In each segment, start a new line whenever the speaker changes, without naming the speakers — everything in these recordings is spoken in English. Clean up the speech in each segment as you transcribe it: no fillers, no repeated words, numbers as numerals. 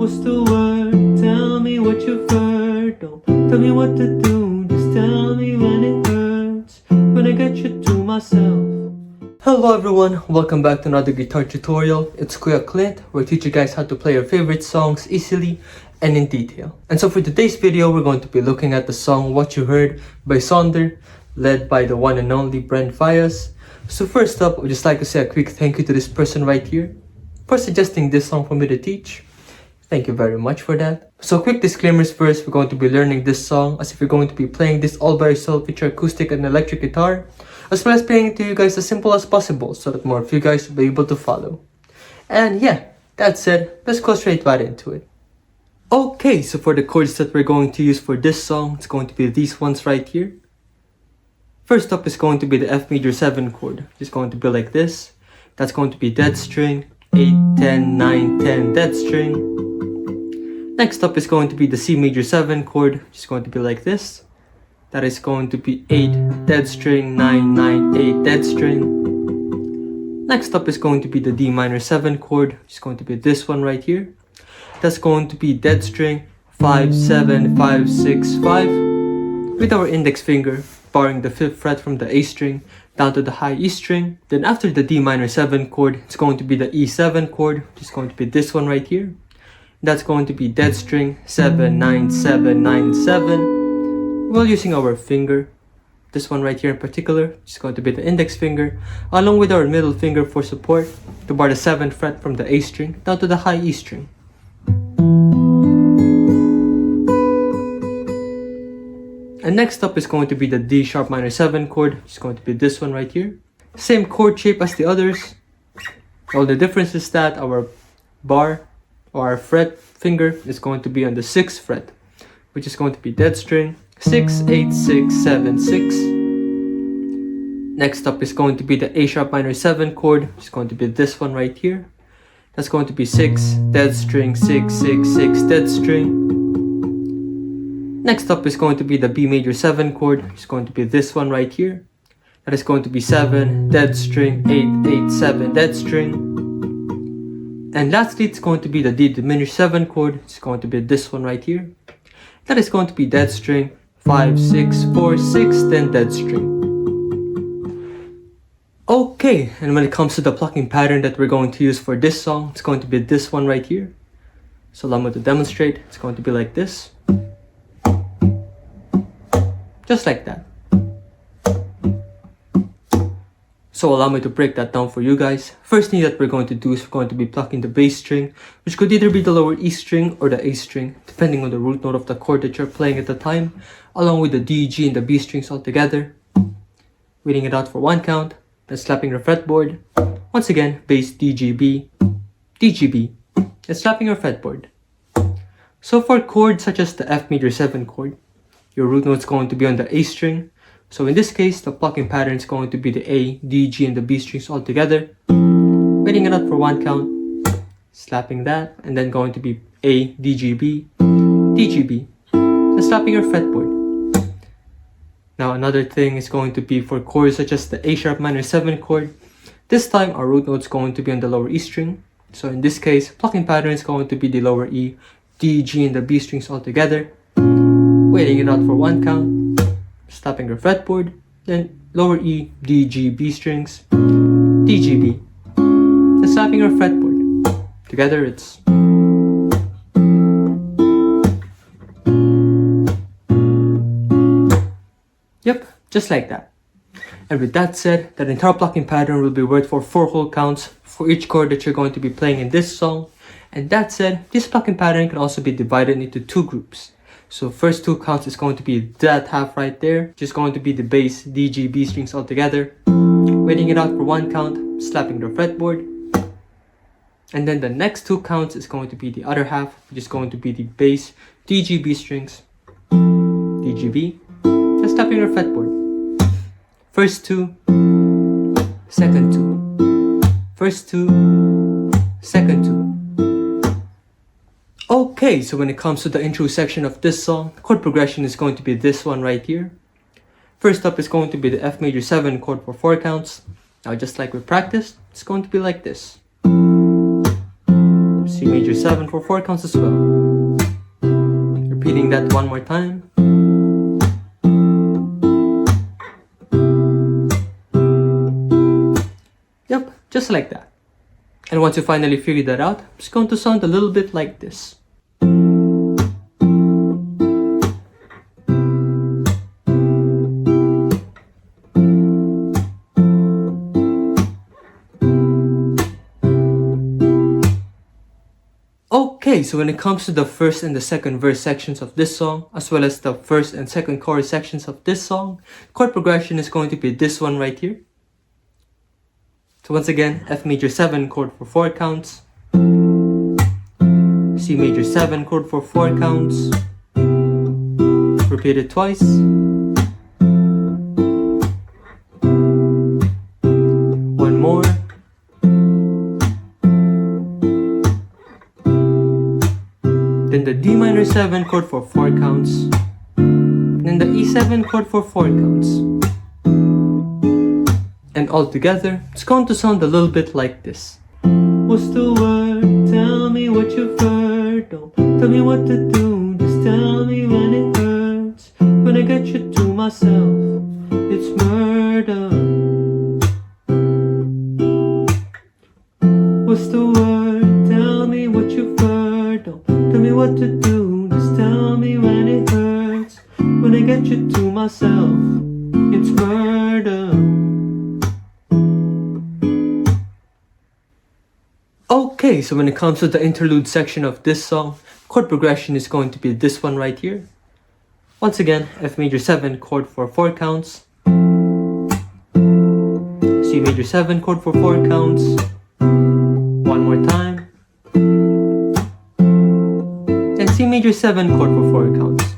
What's the word? Tell me what you've heard. Don't tell me what to do, just tell me when it hurts, when I get you to myself. Hello everyone, welcome back to another guitar tutorial. It's Clint, where I teach you guys how to play your favorite songs easily and in detail. And so for today's video, we're going to be looking at the song What You Heard by Sonder, led by the one and only Brent Fias. So first up, I would just like to say a quick thank you to this person right here for suggesting this song for me to teach. Thank you very much for that. So quick disclaimers first, we're going to be learning this song as if you're going to be playing this all by yourself with your acoustic and electric guitar, as well as playing it to you guys as simple as possible so that more of you guys will be able to follow. And yeah, that said, let's go straight right into it. Okay, so for the chords that we're going to use for this song, it's going to be these ones right here. First up is going to be the F major 7 chord. It's going to be like this. That's going to be dead string, 8, 10, 9, 10, dead string. Next up is going to be the C major 7 chord, which is going to be like this. That is going to be 8, dead string, 9, 9, 8, dead string. Next up is going to be the D minor 7 chord, which is going to be this one right here. That's going to be dead string, 5, 7, 5, 6, 5. With our index finger barring the 5th fret from the A string down to the high E string. Then after the D minor 7 chord, it's going to be the E7 chord, which is going to be this one right here. That's going to be dead string, 7, 9, 7, 9, 7. While using our finger, this one right here in particular, which is going to be the index finger, along with our middle finger for support to bar the 7th fret from the A string down to the high E string. And next up is going to be the D sharp minor 7 chord, which is going to be this one right here. Same chord shape as the others. All the difference is that our bar or our fret finger is going to be on the 6th fret, which is going to be dead string, 6, 8, 6, 7, 6. Next up is going to be the A sharp minor 7 chord, which is going to be this one right here. That's going to be 6, dead string, 6, 6, 6, dead string. Next up is going to be the B major 7 chord, which is going to be this one right here. That is going to be 7, dead string, 8, 8, 7, dead string. And lastly, it's going to be the D diminished 7 chord, which is going to be this one right here. That is going to be dead string, 5, 6, 4, 6, then dead string. Okay, and when it comes to the plucking pattern that we're going to use for this song, it's going to be this one right here. So allow me to demonstrate. It's going to be like this. Just like that. So allow me to break that down for you guys. First thing that we're going to do is we're going to be plucking the bass string, which could either be the lower E string or the A string, depending on the root note of the chord that you're playing at the time, along with the D, G, and the B strings all together. Waiting it out for 1 count, then slapping your fretboard. Once again, bass D, G, B, D, G, B, and slapping your fretboard. So for chords such as the F major 7 chord, your root note is going to be on the A string. So in this case, the plucking pattern is going to be the A, D, G, and the B strings all together. Waiting it out for 1 count, slapping that, and then going to be A, D, G, B, D, G, B, and slapping your fretboard. Now another thing is going to be for chords such as the A sharp minor 7 chord. This time our root note is going to be on the lower E string. So in this case, plucking pattern is going to be the lower E, D, G, and the B strings all together. Waiting it out for 1 count, slapping your fretboard, then lower E, D, G, B strings, D, G, B, and slapping your fretboard. Together it's... Yep, just like that. And with that said, that entire plucking pattern will be worked for 4 whole counts for each chord that you're going to be playing in this song. And that said, this plucking pattern can also be divided into 2 groups. So first 2 counts is going to be that half right there, which is going to be the bass, D, G, B strings all together. Waiting it out for 1 count, slapping the fretboard. And then the next 2 counts is going to be the other half, which is going to be the bass, D, G, B strings, D, G, B, and slapping your fretboard. First 2, second 2, first 2, second 2. Okay, so when it comes to the intro section of this song, chord progression is going to be this one right here. First up is going to be the F major 7 chord for 4 counts. Now just like we practiced, it's going to be like this. C major 7 for 4 counts as well. Repeating that one more time. Yep, just like that. And once you finally figure that out, it's going to sound a little bit like this. Okay, so when it comes to the first and the second verse sections of this song, as well as the first and second chorus sections of this song, chord progression is going to be this one right here. So once again, F major 7 chord for 4 counts, C major 7 chord for 4 counts, repeat it twice, one more, then the D minor 7 chord for 4 counts, then the E7 chord for 4 counts. And all together, it's going to sound a little bit like this. What's the word? Tell me what you've heard. Don't tell me what to do, just tell me when it hurts. When I get you to myself, it's murder. What's the word? Tell me what you've heard. Don't tell me what to do, just tell me when it hurts. When I get you to myself, it's murder. Okay, so when it comes to the interlude section of this song, chord progression is going to be this one right here. Once again, F major 7 chord for 4 counts, C major 7 chord for 4 counts, one more time, and C major 7 chord for 4 counts.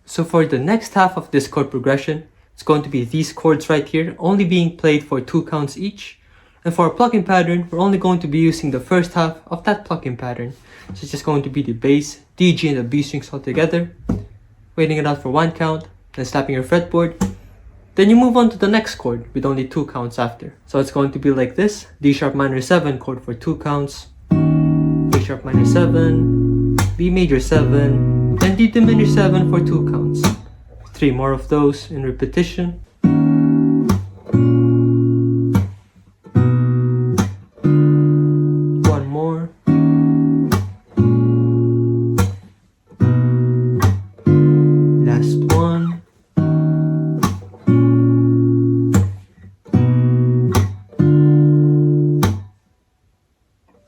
So for the next half of this chord progression, it's going to be these chords right here, only being played for 2 counts each. And for a plucking pattern, we're only going to be using the first half of that plucking pattern. So it's just going to be the bass, D, G, and the B strings all together, waiting it out for 1 count, then slapping your fretboard. Then you move on to the next chord with only 2 counts after. So it's going to be like this: D sharp minor 7 chord for 2 counts, A sharp minor 7, B major 7, and D diminished 7 for 2 counts. 3 more of those in repetition.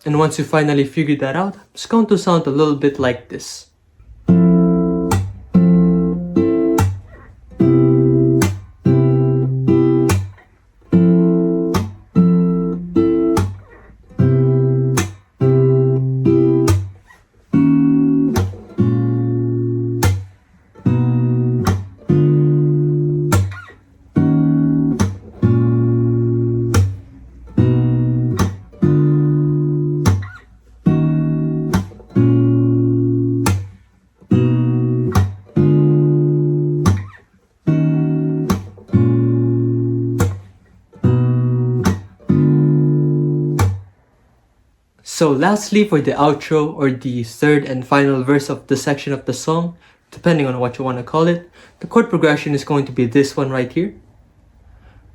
And once you finally figure that out, it's going to sound a little bit like this. So lastly, for the outro, or the third and final verse of the section of the song, depending on what you want to call it, the chord progression is going to be this one right here.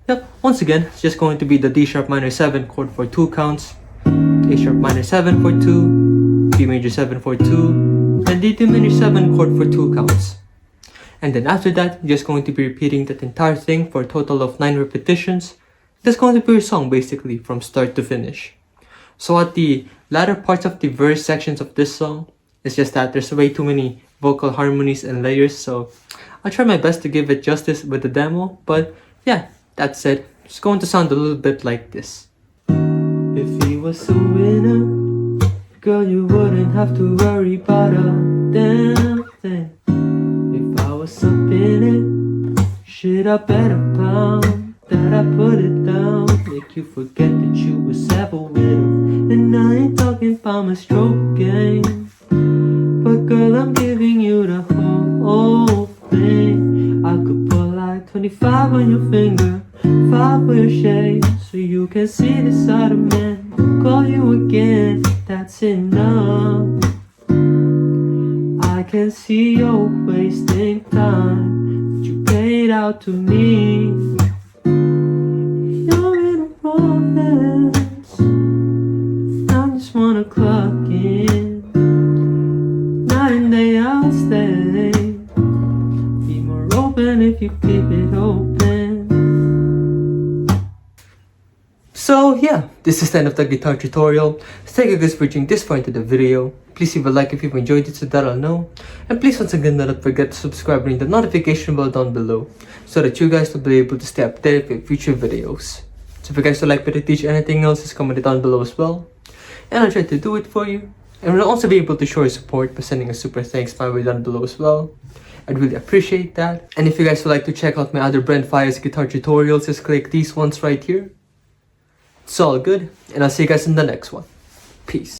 Yep, once again, it's just going to be the D sharp minor 7 chord for 2 counts, A sharp minor 7 for 2, B major 7 for 2, and D diminished 7 chord for 2 counts. And then after that, you're just going to be repeating that entire thing for a total of 9 repetitions. That's going to be your song basically from start to finish. So at the latter parts of the verse sections of this song, it's just that there's way too many vocal harmonies and layers, so I'll try my best to give it justice with the demo, but yeah, that said, it's going to sound a little bit like this. If he was a winner, girl, you wouldn't have to worry about a damn thing. If I was up in it, shit, I bet a pound that I put it down. Make you forget that you was ever with him. And I ain't talking about my stroke game, but girl, I'm giving you the whole thing. I could put like 25 on your finger, 5 for your shade, so you can see the side of man. call you again, that's enough. I can see you're wasting time, but you paid out to me. You're in a romance, I just wanna clock in. Night and day I'll stay, be more open if you keep it open. So yeah, this is the end of the guitar tutorial. Thank you guys for watching this far into the video. Please leave a like if you've enjoyed it so that I'll know. And please once again do not forget to subscribe and ring the notification bell down below so that you guys will be able to stay updated with future videos. So if you guys would like me to teach anything else, just comment it down below as well. And I'll try to do it for you. And we'll also be able to show your support by sending a super thanks my way down below as well. I'd really appreciate that. And if you guys would like to check out my other Brent Fires guitar tutorials, just click these ones right here. It's all good, and I'll see you guys in the next one. Peace.